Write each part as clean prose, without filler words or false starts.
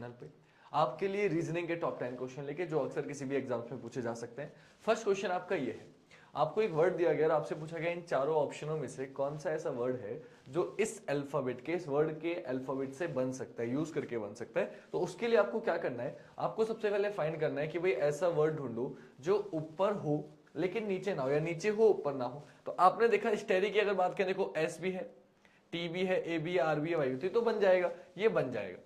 Channel पे आपके लिए रीजनिंग के टॉप 10 क्वेश्चन लेके, जो अक्सर किसी भी एग्जाम में पूछे जा सकते हैं। फर्स्ट क्वेश्चन आपका ये है, आपको एक वर्ड दिया गया और आपसे पूछा गया इन चारों ऑप्शनों में से कौन सा ऐसा वर्ड है जो इस अल्फाबेट के, इस वर्ड के अल्फाबेट से बन सकता है, यूज करके बन सकता है। तो उसके लिए आपको क्या करना है, आपको सबसे पहले फाइंड करना है कि भाई ऐसा वर्ड ढूंढो जो ऊपर हो लेकिन नीचे ना हो, या नीचे हो ऊपर ना हो। तो आपने देखा स्टेरी की अगर बात करें, देखो एस भी है, टी भी है, ए भी है, आर भी है, वाई भी, तो बन जाएगा, ये बन जाएगा।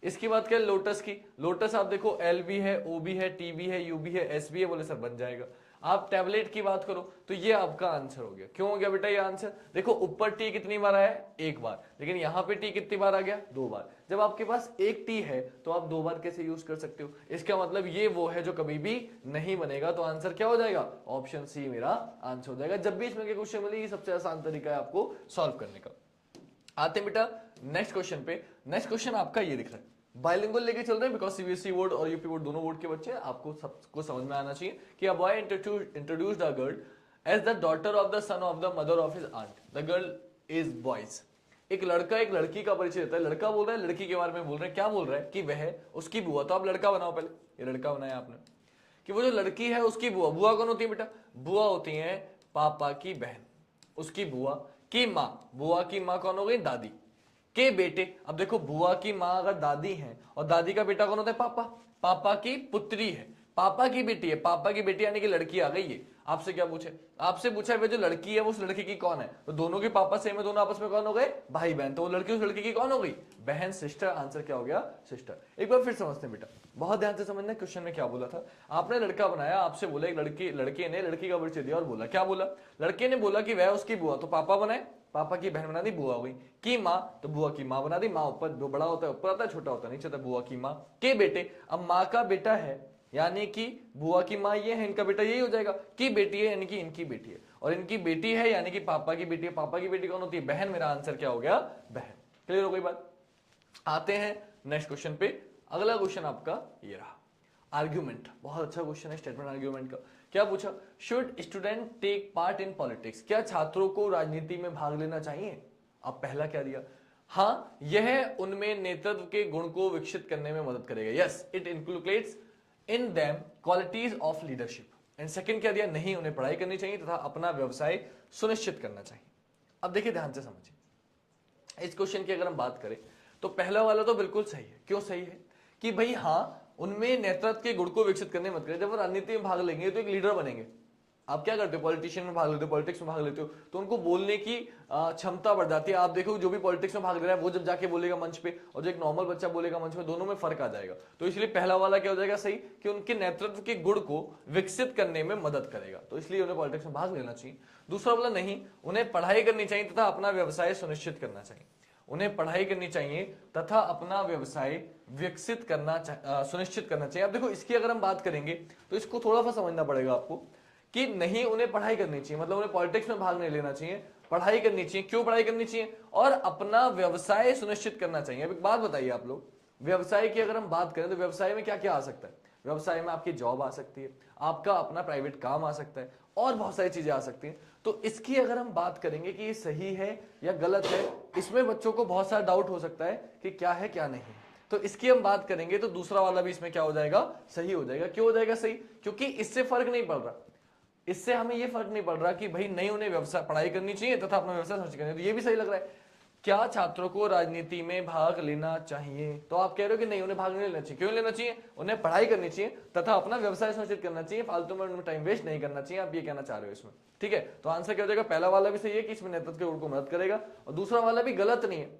इसकी बात करें लोटस की, लोटस आप देखो एल भी है, ओ भी है, टी भी है, यू भी है, एस भी है, बोले सर बन जाएगा। आप टैबलेट की बात करो तो ये आपका आंसर हो गया। क्यों हो गया बेटा ये आंसर? देखो ऊपर टी कितनी बार आया है? एक बार, लेकिन यहां पे टी कितनी बार आ गया? दो बार। जब आपके पास एक टी है तो आप दो बार कैसे यूज कर सकते हो? इसका मतलब ये वो है जो कभी भी नहीं बनेगा। तो आंसर क्या हो जाएगा? ऑप्शन सी मेरा आंसर हो जाएगा। जब भी इसमें क्वेश्चन मिले, ये सबसे आसान तरीका है आपको सॉल्व करने का। आते हैं बेटा नेक्स्ट क्वेश्चन पे। नेक्स्ट क्वेश्चन आपका ये दिख रहा है, बाइलिंगुअल लेके चल रहे हैं बिकॉज सीबीएसई बोर्ड और यूपी बोर्ड दोनों बोर्ड के बच्चे, आपको सबको समझ में आना चाहिए कि a boy introduced a girl as the daughter of the son of the mother of his aunt, the girl is boy's. एक लड़का एक लड़की का परिचय देता है, लड़का बोल रहा है लड़की के बारे में बोल रहा है, क्या बोल रहा है कि वह उसकी बुआ। तो आप लड़का बनाओ, पहले ये लड़का बनाया आपने कि वो जो लड़की है उसकी बुआ। बुआ कौन होती है बेटा? बुआ होती है पापा की बहन, उसकी बुआ की माँ। बुआ की माँ कौन हो गई? दादी के बेटे। अब देखो बुआ की माँ अगर दादी है और दादी का बेटा कौन होता है? पापा। पापा की पुत्री है, पापा की बेटी है, पापा की बेटी यानी कि लड़की आ गई है। आपसे क्या पूछे? आपसे पूछा है जो लड़की है वो उस लड़की की कौन है? तो दोनों के पापा सेम है, दोनों आपस में कौन हो गए? भाई बहन। तो वो लड़की उस लड़की की कौन हो गई? बहन, सिस्टर। आंसर क्या हो गया? सिस्टर। एक बार फिर समझते हैं बेटा, बहुत ध्यान से समझना क्वेश्चन में क्या बोला था। आपने लड़का बनाया, आपसे बोला एक लड़के ने लड़की का परिचय दिया और बोला, क्या बोला? लड़के ने बोला कि वह उसकी बुआ, तो पापा बनाए, पापा की बहन बना दी, बुआ हो गई। की माँ, तो बुआ की माँ बना दी। माँ ऊपर, जो बड़ा होता है ऊपर आता है, छोटा होता है नीचे आता है, बुआ की माँ के बेटे। अब माँ का बेटा है यानी कि बुआ की माँ ये है, इनका बेटा यही हो जाएगा। की बेटी है यानी कि इनकी बेटी है, और इनकी बेटी है यानी कि पापा की बेटी है। पापा की बेटी कौन होती है? बहन। मेरा आंसर क्या हो गया? बहन। क्लियर हो गई बात? आते हैं नेक्स्ट क्वेश्चन पे। अगला क्वेश्चन आपका ये रहा, आर्ग्यूमेंट। बहुत अच्छा क्वेश्चन है स्टेटमेंट आर्ग्यूमेंट का। क्या पूछा? Should student take part in politics, क्या छात्रों को राजनीति में भाग लेना चाहिए? अब पहला क्या दिया? हाँ, यह उनमें नेतृत्व के गुण को विकसित करने में मदद करेगा। Yes, it includes in them qualities of leadership. And second क्या दिया? नहीं, उन्हें पढ़ाई करनी चाहिए तथा अपना व्यवसाय सुनिश्चित करना चाहिए। अब देखिए ध्यान से समझिए, इस क्वेश्चन की अगर हम बात करें तो पहला वाला तो बिल्कुल सही है। क्यों सही है? कि भाई हाँ, उनमें नेतृत्व के गुण को विकसित करने मत करें। जब वो राजनीति में भाग लेंगे तो एक लीडर बनेंगे। आप क्या करते हो? पॉलिटिशियन में भाग लेते हो, पॉलिटिक्स में भाग लेते हो, तो उनको बोलने की क्षमता बढ़ जाती है। आप देखो जो भी पॉलिटिक्स में भाग ले रहा है वो जब जाके बोलेगा मंच पे, और जो एक नॉर्मल बच्चा बोलेगा मंच पे, दोनों में फर्क आ जाएगा। तो इसलिए पहला वाला क्या हो जाएगा सही, कि उनके नेतृत्व के गुण को विकसित करने में मदद करेगा, तो इसलिए उन्हें पॉलिटिक्स में भाग लेना चाहिए। दूसरा वाला नहीं, उन्हें पढ़ाई करनी चाहिए तथा अपना व्यवसाय सुनिश्चित करना चाहिए। उन्हें पढ़ाई करनी चाहिए तथा अपना व्यवसाय विकसित करना सुनिश्चित करना चाहिए। अब देखो इसकी अगर हम बात करेंगे तो इसको थोड़ा सा समझना पड़ेगा आपको कि नहीं, उन्हें पढ़ाई करनी चाहिए मतलब उन्हें पॉलिटिक्स में भाग नहीं लेना चाहिए, पढ़ाई करनी चाहिए। क्यों पढ़ाई करनी चाहिए? और अपना व्यवसाय सुनिश्चित करना चाहिए। अब एक बात बताइए आप लोग, व्यवसाय की अगर हम बात करें तो व्यवसाय में क्या क्या आ सकता है? व्यवसाय में आपकी जॉब आ सकती है, आपका अपना प्राइवेट काम आ सकता है, और बहुत सारी चीजें आ सकती हैं। तो इसकी अगर हम बात करेंगे कि ये सही है या गलत है, इसमें बच्चों को बहुत सारा डाउट हो सकता है कि क्या है क्या नहीं। तो इसकी हम बात करेंगे तो दूसरा वाला भी इसमें क्या हो जाएगा? सही हो जाएगा। क्यों हो जाएगा सही? क्योंकि इससे फर्क नहीं पड़ रहा, इससे हमें यह फर्क नहीं पड़ रहा कि भाई नहीं, उन्हें व्यवसाय पढ़ाई करनी चाहिए तथा अपना व्यवसाय सुनिश्चित करना चाहिए। तो ये भी सही लग रहा है। क्या छात्रों को राजनीति में भाग लेना चाहिए? तो आप कह रहे हो कि नहीं, उन्हें भाग नहीं लेना चाहिए। क्यों लेना चाहिए? उन्हें पढ़ाई करनी चाहिए तथा अपना व्यवसाय सुनिश्चित करना चाहिए, फालतू में उनमें टाइम वेस्ट नहीं करना चाहिए। आप ये कहना चाह रहे हो इसमें, ठीक है? तो आंसर क्या हो जाएगा? पहला वाला भी सही है कि इसमें नेतृत्व के गुण को मदद करेगा, और दूसरा वाला भी गलत नहीं है,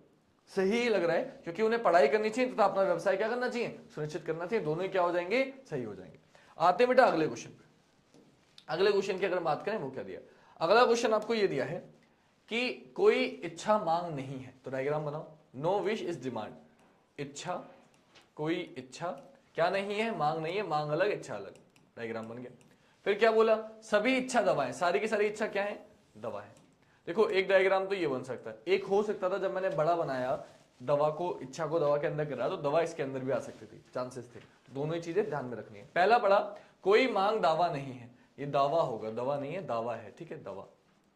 सही ही लग रहा है, क्योंकि उन्हें पढ़ाई करनी चाहिए तथा अपना व्यवसाय क्या करना चाहिए? सुनिश्चित करना चाहिए। दोनों ही क्या हो जाएंगे? सही हो जाएंगे। आते बेटा अगले क्वेश्चन पे। अगले क्वेश्चन की अगर बात करें वो क्या दिया? अगला क्वेश्चन आपको ये दिया है कि कोई इच्छा मांग नहीं है, तो डायग्राम बनाओ। No wish is demand. इच्छा, कोई इच्छा क्या नहीं है? मांग नहीं है, मांग अलग इच्छा अलग। डायग्राम बन गया। फिर क्या बोला? सभी इच्छा दवाएं। सारी की सारी इच्छा क्या है? दवा है। देखो एक डायग्राम तो ये बन सकता है, एक हो सकता था जब मैंने बड़ा बनाया दवा को, इच्छा को दवा के अंदर कर रहा तो दवा इसके अंदर भी आ सकती थी, चांसेस थे। दोनों ही चीजें ध्यान में रखनी है। पहला पढ़ा, कोई मांग दावा नहीं है, ये दावा होगा, दवा नहीं है दावा है, ठीक है? दवा,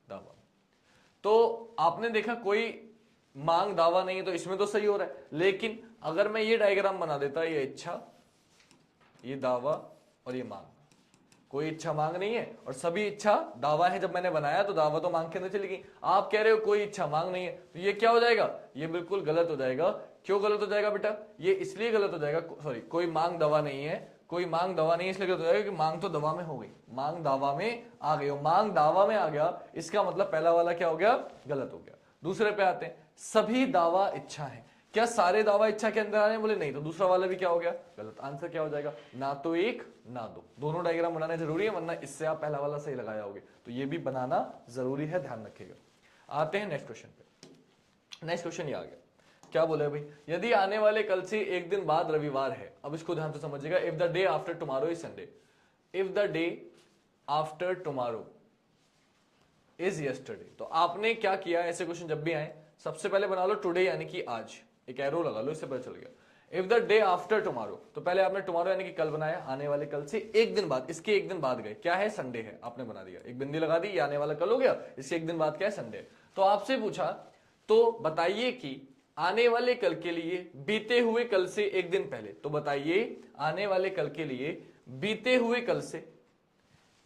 दावा। तो आपने देखा कोई मांग दावा नहीं है, तो इसमें तो सही हो रहा है। लेकिन अगर मैं ये डायग्राम बना देता, ये इच्छा, ये दावा और ये मांग, कोई इच्छा मांग नहीं है और सभी इच्छा दावा है। जब मैंने बनाया तो दावा तो मांग के अंदर चली गई। आप कह रहे हो कोई इच्छा मांग नहीं है, तो ये क्या हो जाएगा, ये बिल्कुल गलत हो जाएगा। क्यों गलत हो जाएगा बेटा, ये इसलिए गलत हो जाएगा, सॉरी, कोई मांग दवा नहीं है, कोई मांग दवा नहीं है इसलिए गलत हो जाएगा कि मांग तो दवा में हो गई, मांग दावा में आ गई, मांग दावा में आ गया, इसका मतलब पहला वाला क्या हो गया, गलत हो गया। दूसरे पे आते हैं, सभी दावा इच्छा है, क्या सारे दावा इच्छा के अंदर आ रहे हैं, बोले नहीं, तो दूसरा वाला भी क्या हो गया, गलत। आंसर क्या हो जाएगा, ना तो एक ना दो। दोनों डायग्राम बनाना जरूरी है, वरना इससे आप पहला वाला सही लगाया होगे, तो ये भी बनाना जरूरी है, ध्यान रखिएगा। आते हैं नेक्स्ट क्वेश्चन पे। नेक्स्ट क्वेश्चन ये आ गया, क्या बोले भाई, यदि आने वाले कल से एक दिन बाद रविवार है, अब इसको ध्यान से समझिएगा, if the day after tomorrow is Sunday, if the day after tomorrow is yesterday, तो आपने क्या किया, ऐसे क्वेश्चन जब भी आए सबसे पहले बना लो टुडे यानी कि आज, एक एरो लगा लो, इससे पता चल गया। If the day after tomorrow, तो पहले आपने टुमारो यानी कि कल बनाया, आने वाले कल से एक दिन बाद, इसके एक दिन बाद गए, क्या है, संडे है, आपने बना दिया, एक बिंदी लगा दी, ये आने वाला कल हो गया, इसके एक दिन बाद क्या है, संडे। तो आपसे पूछा, तो बताइए कि आने वाले कल के लिए बीते हुए कल से एक दिन पहले, तो बताइए आने वाले कल के लिए बीते हुए कल से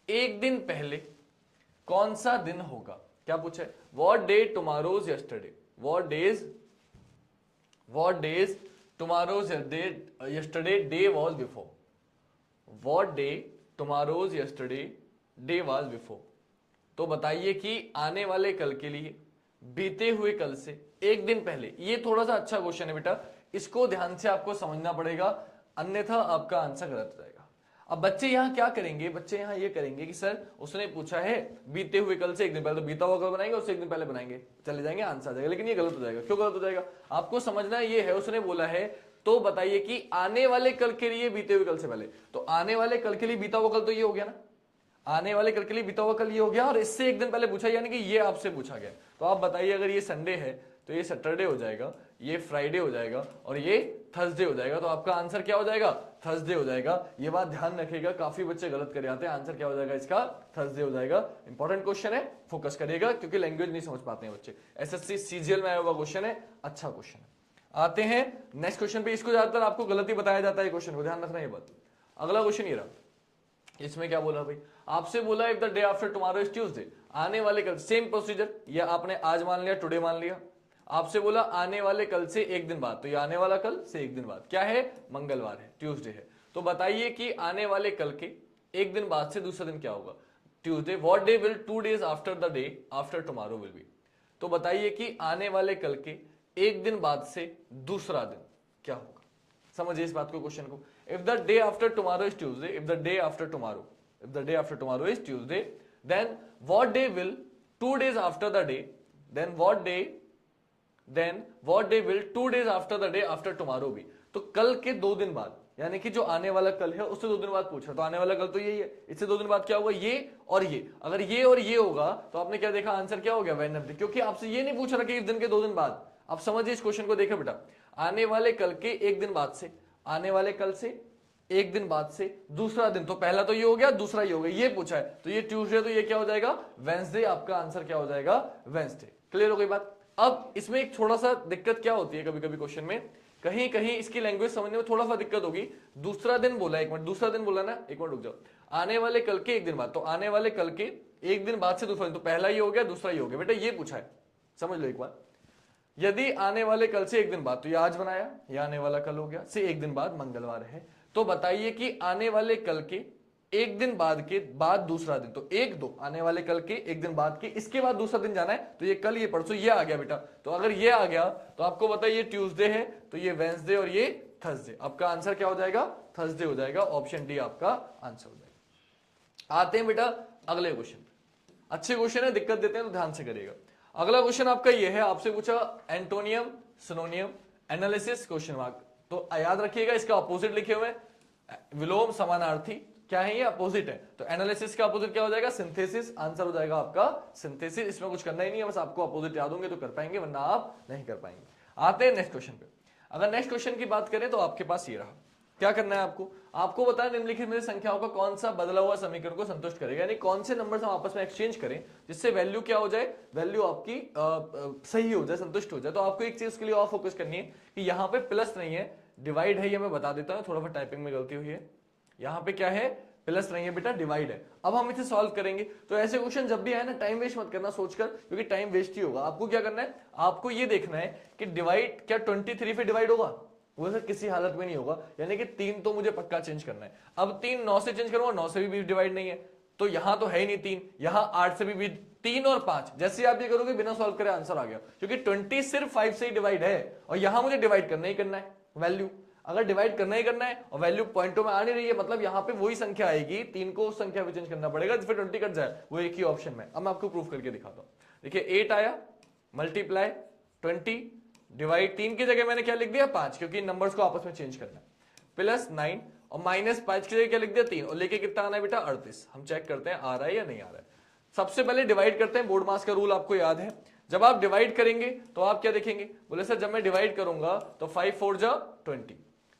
एक दिन पहले कौन सा दिन होगा। क्या पूछा है, what day tomorrow's yesterday, what days tomorrow's yesterday day was before, what day tomorrow's yesterday day was before, तो बताइए कि आने वाले कल के लिए बीते हुए कल से एक दिन पहले। ये थोड़ा सा अच्छा क्वेश्चन है बेटा, इसको ध्यान से आपको समझना पड़ेगा, अन्यथा आपका आंसर गलत हो जाएगा। अब बच्चे यहाँ क्या करेंगे, बच्चे यहाँ ये करेंगे कि सर उसने पूछा है बीते हुए कल से एक दिन पहले, तो बीता हुआ कल बनाएंगे, उससे एक दिन पहले बनाएंगे, चले जाएंगे, आंसर आ जाएगा। लेकिन ये गलत हो जाएगा। क्यों गलत हो जाएगा, आपको समझना ये है, उसने बोला है तो बताइए कि आने वाले कल के लिए बीते हुए कल से पहले, तो आने वाले कल के लिए बीता हुआ कल तो ये हो गया ना, आने वाले कल के लिए बीता हुआ कल ये हो गया, और इससे एक दिन पहले पूछा, यानी कि ये आपसे पूछा गया। तो आप बताइए अगर ये संडे है तो ये सैटरडे हो जाएगा, ये फ्राइडे हो जाएगा और ये थर्सडे हो जाएगा, तो आपका आंसर क्या हो जाएगा, थर्सडे हो जाएगा। ये बात ध्यान रखिएगा, काफी बच्चे गलत कर जाते हैं, आंसर क्या हो जाएगा इसका, थर्सडे हो जाएगा। इंपॉर्टेंट क्वेश्चन है, फोकस करिएगा, क्योंकि लैंग्वेज नहीं समझ पाते हैं बच्चे। एसएससी सीजीएल में आया हुआ क्वेश्चन है, अच्छा क्वेश्चन है। आते हैं नेक्स्ट क्वेश्चन पे, इसको ज्यादातर आपको गलती बताया जाता है क्वेश्चन को, ध्यान रखना ये बात। अगला क्वेश्चन ये रहा, इसमें क्या बोला भाई, आपसे बोला if the day after tomorrow is Tuesday, आने वाले कल, सेम प्रोसीजर, या आपने आज मान लिया, टुडे मान लिया। आपसे बोला आने वाले कल से एक दिन बाद, तो ये आने वाला कल से एक दिन बाद क्या है, मंगलवार है, ट्यूसडे है। तो बताइए कि आने वाले कल के एक दिन बाद से दूसरा दिन क्या होगा, Tuesday. What day will 2 days after the day after tomorrow will be, तो बताइए कि आने वाले कल के एक दिन बाद से दूसरा दिन क्या होगा। समझिए इस बात को, क्वेश्चन को। If the day after tomorrow is Tuesday, if the day after tomorrow, if the day after tomorrow is Tuesday, then what day will 2 days after the day, then what day will 2 days after the day after tomorrow be. तो कल के 2 दिन बाद, यानी कि जो आने वाला कल है उससे 2 दिन बाद पूछा, तो आने वाला कल तो यही है, इससे 2 दिन बाद क्या होगा, ये और ये। अगर ये और ये होगा तो आपने क्या देखा, आंसर क्या हो गया, वेडनेसडे, क्योंकि आपसे ये नहीं पूछ रहा कि इस दिन के 2 दिन बाद। आप समझिए इस क्वेश्चन को, देखो बेटा, आने वाले कल के एक दिन बाद से, आने वाले कल से एक दिन बाद से दूसरा दिन, तो पहला तो ये हो गया, दूसरा ये हो गया, ये पूछा है, तो ये ट्यूसडे, तो ये क्या हो जाएगा, वेंसडे। आपका आंसर क्या हो जाएगा, वेंसडे। क्लियर हो गई बात। अब इसमें एक थोड़ा सा दिक्कत क्या होती है, कभी कभी क्वेश्चन में कहीं कहीं इसकी लैंग्वेज समझने में थोड़ा सा दिक्कत होगी। दूसरा दिन बोला, एक मिनट, दूसरा दिन बोला ना, एक मिनट रुक जाओ, आने वाले कल के एक दिन बाद, तो आने वाले कल के एक दिन बाद से दूसरा दिन, तो पहला ये हो गया, दूसरा ये हो गया। बेटा ये पूछा है, समझ लो एक बार, यदि आने वाले कल से एक दिन बाद, तो ये आज बनाया, ये आने वाला कल हो गया, से एक दिन बाद मंगलवार है, तो बताइए कि आने वाले कल के एक दिन बाद के बाद दूसरा दिन, तो 1-2 आने वाले कल के एक दिन बाद के, इसके बाद दूसरा दिन जाना है, तो ये कल, ये परसों, ये आ गया बेटा। तो अगर ये आ गया तो आपको बताइए ये ट्यूसडे है, तो ये वेंसडे और ये थर्सडे। आपका आंसर क्या हो जाएगा, थर्सडे हो जाएगा। ऑप्शन डी आपका आंसर हो जाएगा। आते हैं बेटा अगले क्वेश्चन पे, अच्छे क्वेश्चन है, दिक्कत देते हैं तो ध्यान से करिएगा। अगला क्वेश्चन आपका ये है, आपसे पूछा एंटोनियम सिनोनियम एनालिसिस क्वेश्चन मार्क, तो याद रखिएगा इसका अपोजिट लिखे हुए, विलोम समानार्थी, क्या है ये, अपोजिट है। तो एनालिसिस का अपोजिट क्या हो जाएगा, सिंथेसिस। आंसर हो जाएगा आपका सिंथेसिस। इसमें कुछ करना ही नहीं है, बस आपको अपोजिट याद होंगे तो कर पाएंगे, वरना आप नहीं कर पाएंगे। आते हैं नेक्स्ट क्वेश्चन पे। अगर नेक्स्ट क्वेश्चन की बात करें तो आपके पास ये रहा, क्या करना है आपको, आपको बताया निम्नलिखित में से संख्याओं का कौन सा बदला हुआ समीकरण को संतुष्ट करेगा, यानी कौन से नंबर हम आपस में एक्सचेंज करें जिससे वैल्यू क्या हो जाए, वैल्यू आपकी सही हो जाए, संतुष्ट हो जाए। तो आपको एक चीज के लिए और फोकस करनी है कि यहाँ पे प्लस नहीं है, डिवाइड है, ये मैं बता देता हूँ, थोड़ा सा टाइपिंग में गलती हुई है, यहाँ पे क्या है, प्लस नहीं है बेटा, डिवाइड है। अब हम इसे सॉल्व करेंगे। तो ऐसे क्वेश्चन जब भी आए ना, टाइम वेस्ट मत करना सोचकर, क्योंकि टाइम वेस्ट ही होगा। आपको क्या करना है, आपको ये देखना है कि डिवाइड क्या 23 पे डिवाइड होगा, वो सर किसी हालत में नहीं होगा, यानी कि 3 तो मुझे पक्का चेंज करना है। अब 3 9 से चेंज करूंगा, 9 से भी डिवाइड नहीं है, तो यहां तो है ही नहीं 3, यहां 8 से भी 3 और 5, जैसे आप ये करोगे बिना सॉल्व करे आंसर आ गया, क्योंकि 20 सिर्फ 5 से ही डिवाइड है, और यहां मुझे डिवाइड करना ही करना है वैल्यू। अगर डिवाइड करना ही करना है और वैल्यू पॉइंटों में आ नहीं रही है, मतलब यहाँ पे वही संख्या आएगी, 3 को उस संख्या में चेंज करना पड़ेगा, फिर 20 कट जाए, वो एक ही ऑप्शन में। अब मैं आपको प्रूफ करके दिखाता हूँ। देखिए 8 आया, मल्टीप्लाई 20 डिवाइड, 3 की जगह मैंने क्या लिख दिया 5, क्योंकि नंबर्स को आपस में चेंज करना है, प्लस 9 और माइनस 5 की जगह क्या लिख दिया 3, और लेके कितना आना है बेटा 38। हम चेक करते हैं आ रहा है या नहीं आ रहा है। सबसे पहले डिवाइड करते हैं, बोर्ड मास का रूल आपको याद है, जब आप डिवाइड करेंगे तो आप क्या देखेंगे, बोले सर जब मैं डिवाइड करूंगा तो 5 4 जा 20,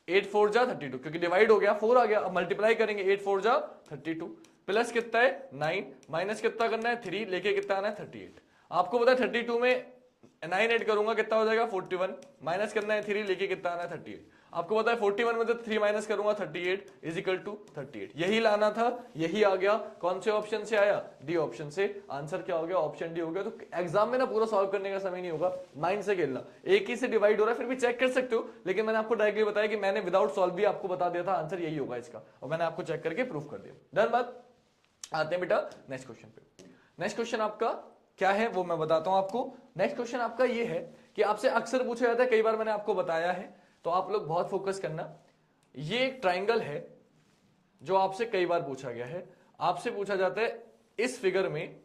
8 4 जा 32, क्योंकि डिवाइड हो गया 4 आ गया। अब मल्टीप्लाई करेंगे 8 4 जा 32, प्लस कितना है 9, माइनस कितना करना है 3, लेके कितना आना है 38। आपको पता है 32 में 9 ऐड करूंगा कितना हो जाएगा 41, माइनस करना है 3, लेके कितना आना है 38। आपको पता है 41 में तो 3 माइनस करूंगा 38 इज इक्वल टू 38। यही लाना था, यही आ गया। कौन से ऑप्शन से आया, डी ऑप्शन से। आंसर क्या हो गया, ऑप्शन डी हो गया। तो एग्जाम में ना पूरा सॉल्व करने का समय नहीं होगा, माइंड से खेलना। एक ही से डिवाइड हो रहा है, फिर भी चेक कर सकते हो, लेकिन मैंने आपको डायरेक्टली बताया कि मैंने विदाउट सॉल्व भी आपको बता दिया था आंसर यही होगा इसका, और मैंने आपको चेक करके प्रूफ कर दिया। डन बात। आते हैं बेटा नेक्स्ट क्वेश्चन पे। नेक्स्ट क्वेश्चन आपका क्या है वो मैं बताता हूं आपको। नेक्स्ट क्वेश्चन आपका ये है कि आपसे अक्सर पूछा जाता है, कई बार मैंने आपको बताया है, तो आप लोग बहुत फोकस करना। ये एक ट्राइंगल है जो आपसे कई बार पूछा गया है। आपसे पूछा जाता है इस फिगर में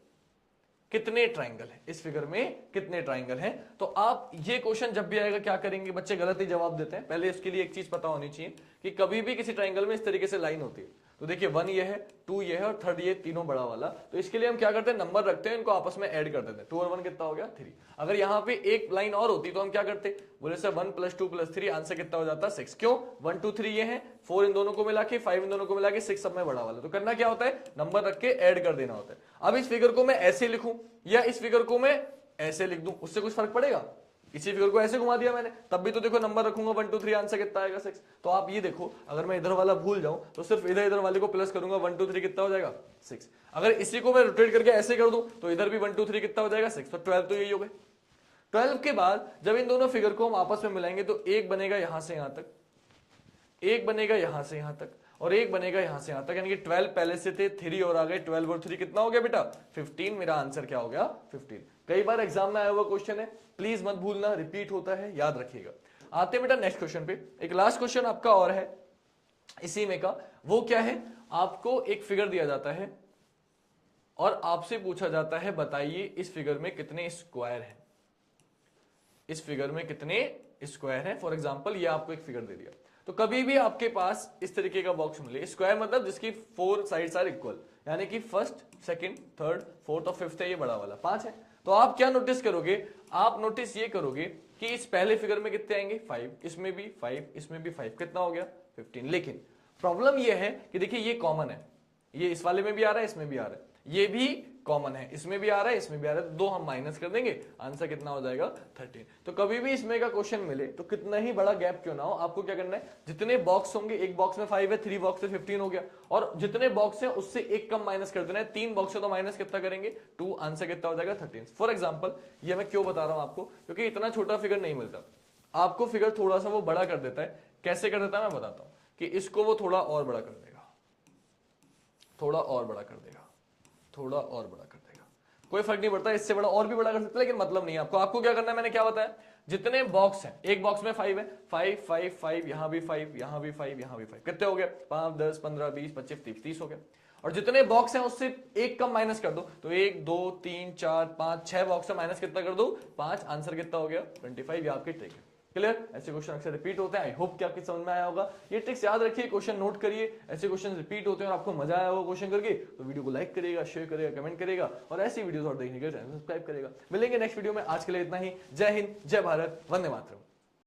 कितने ट्राइंगल हैं, इस फिगर में कितने ट्राइंगल हैं। तो आप ये क्वेश्चन जब भी आएगा क्या करेंगे, बच्चे गलत ही जवाब देते हैं। पहले इसके लिए एक चीज पता होनी चाहिए कि कभी भी किसी ट्राइंगल में इस तरीके से लाइन होती है, तो देखिए 1 ये है, 2 ये है और 3rd ये, तीनों बड़ा वाला। तो इसके लिए हम क्या करते हैं, नंबर रखते हैं, इनको आपस में ऐड कर देते हैं। 2 और 1 कितना हो गया 3। अगर यहाँ पे एक लाइन और होती तो हम क्या करते, बोले सर 1 + 2 + 3 आंसर कितना हो जाता 6। क्यों, 1 2 3 ये है, 4 इन दोनों को मिला के, 5 इन दोनों को मिला के, 6 सब में बड़ा वाला। तो करना क्या होता है, नंबर रख के ऐड कर देना होता है। अब इस फिगर को मैं ऐसे लिखूं या इस फिगर को मैं ऐसे लिख दूं, उससे कुछ फर्क पड़ेगा। इसी फिगर को ऐसे घुमा दिया मैंने, तब भी तो देखो नंबर रखूंगा 1 2 3 आंसर कितना आएगा 6। तो आप ये देखो, अगर मैं इधर वाला भूल जाऊं तो सिर्फ इधर इधर वाले को प्लस करूंगा, 1 2 3 कितना हो जाएगा 6। अगर इसी को मैं रोटेट करके ऐसे कर दूं तो इधर भी 1 2 3 कितना हो जाएगा 6। तो 12 तो यही हो गए। 12 के बाद जब इन दोनों फिगर को हम आपस में मिलाएंगे तो एक बनेगा यहां से यहां तक, एक बनेगा यहां से यहां तक, और एक बनेगा यहां से यहां तक, यानी कि 12 पहले से थे, 3 और आ गए, 12 और 3 कितना हो गया बेटा 15। मेरा आंसर क्या हो गया 15। कई बार एग्जाम में आया हुआ क्वेश्चन है, प्लीज मत भूलना, रिपीट होता है, याद रखिएगा। आते बेटा नेक्स्ट क्वेश्चन पे। एक लास्ट क्वेश्चन आपका और है इसी में का। वो क्या है, आपको एक फिगर दिया जाता है और आपसे पूछा जाता है बताइए इस फिगर में कितने स्क्वायर हैं, इस फिगर में कितने स्क्वायर हैं। फॉर एग्जांपल ये आपको एक फिगर दे दिया, तो कभी भी आपके पास इस तरीके का बॉक्स मिले, स्क्वायर मतलब जिसकी 4 साइड्स आर इक्वल, यानी कि 1st 2nd 3rd 4th और 5th है, ये बड़ा वाला 5 है। तो आप क्या नोटिस करोगे, आप नोटिस ये करोगे कि इस पहले फिगर में कितने आएंगे 5, इसमें भी 5, इसमें भी 5, कितना हो गया 15। लेकिन प्रॉब्लम ये है कि देखिए ये कॉमन है, ये इस वाले में भी आ रहा है, इसमें भी आ रहा है, ये भी कॉमन है, इसमें भी आ रहा है, इसमें भी आ रहा है, तो 2 हम माइनस कर देंगे, आंसर कितना हो जाएगा 13। तो कभी भी इसमें का क्वेश्चन मिले तो कितना ही बड़ा गैप क्यों ना हो, आपको क्या करना है, जितने बॉक्स होंगे, एक बॉक्स में 5 है, 3 बॉक्स से 15 हो गया, और जितने बॉक्स है उससे एक कम माइनस कर देना है। 3 बॉक्स है तो माइनस कितना करेंगे 2, आंसर कितना हो जाएगा 13। फॉर एग्जाम्पल ये मैं क्यों बता रहा हूं आपको, क्योंकि इतना छोटा फिगर नहीं मिलता, आपको फिगर थोड़ा सा वो बड़ा कर देता है। कैसे कर देता है मैं बताता हूं, कि इसको वो थोड़ा और बड़ा कर देगा, थोड़ा और बड़ा कर देगा, थोड़ा और बड़ा कर देगा, कोई फर्क नहीं पड़ता, इससे बड़ा और भी बड़ा कर सकते, लेकिन मतलब नहीं है आपको। आपको क्या करना है, मैंने क्या बताया, जितने बॉक्स हैं, एक बॉक्स में 5 है, 5 5 5, यहां भी 5, यहां भी 5, यहां भी 5, कितने हो गए 5 10 15 20 25 30 हो गए। और जितने बॉक्स हैं उससे एक कम माइनस कर दो, तो 1 2 3 4 5 6 बॉक्स से माइनस कितना कर दो 5, आंसर कितना हो गया 25। ये आपकी ट्रिक है। क्लियर। ऐसे क्वेश्चन अक्सर रिपीट होते हैं, आई होप कि आपकी समझ में आया होगा। ये ट्रिक्स याद रखिए, क्वेश्चन नोट करिए, ऐसे क्वेश्चन रिपीट होते हैं और आपको मजा आया होगा क्वेश्चन करके, तो वीडियो को लाइक करिएगा, शेयर करिएगा, कमेंट करिएगा, और ऐसी वीडियोस और देखने के लिए चैनल सब्सक्राइब करिएगा। मिलेंगे नेक्स्ट वीडियो में, आज के लिए इतना ही। जय हिंद, जय भारत, वंदे मातरम।